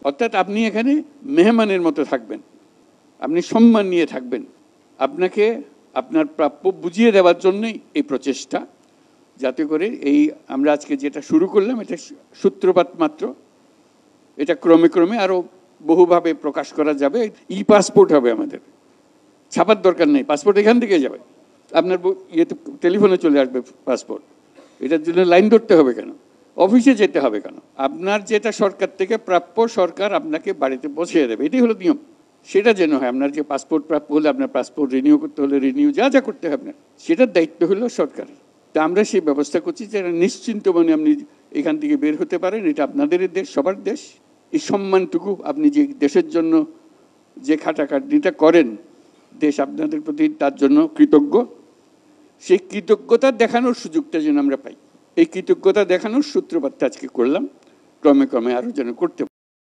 অর্থাৎ আপনি এখানে মেহমানের মতো থাকবেন, আপনি সম্মান নিয়ে থাকবেন। আপনাকে আপনার প্রাপ্য বুঝিয়ে দেওয়ার জন্যই এই প্রচেষ্টা, যাতে করে এই আমরা আজকে যেটা শুরু করলাম এটা সূত্রপাত মাত্র। এটা ক্রমে ক্রমে আরও বহুভাবে প্রকাশ করা যাবে। ই পাসপোর্ট হবে আমাদের, ছাপার দরকার নেই, পাসপোর্ট এখান থেকে যাবে, আপনার ইয়েতে টেলিফোনে চলে আসবে পাসপোর্ট। এটার জন্য লাইন ধরতে হবে কেন, অফিসে যেতে হবে কেন? আপনার যেটা সরকার থেকে প্রাপ্য সরকার আপনাকে বাড়িতে পৌঁছে দেবে, এটাই হলো নিয়ম। সেটা যেন হয়। আপনার যে পাসপোর্ট প্রাপ্য হলে আপনার পাসপোর্ট রিনিউ করতে হলে রিনিউ, যা যা করতে হবে আপনার, সেটার দায়িত্ব হলো সরকার। তা আমরা সেই ব্যবস্থা করছি যে নিশ্চিন্ত মনে আপনি এখান থেকে বের হতে পারেন। এটা আপনাদের দেশ, সবার দেশ। এই সম্মানটুকু আপনি যে দেশের জন্য যে খাটাখাটনিটা করেন, দেশ আপনাদের প্রতি তার জন্য কৃতজ্ঞ। সেই কৃতজ্ঞতা দেখানোর সুযোগটা যেন আমরা পাই, এই কৃতজ্ঞতা দেখানোর সূত্রপাতটা আজকে করলাম, ক্রমে ক্রমে আরও যেন করতে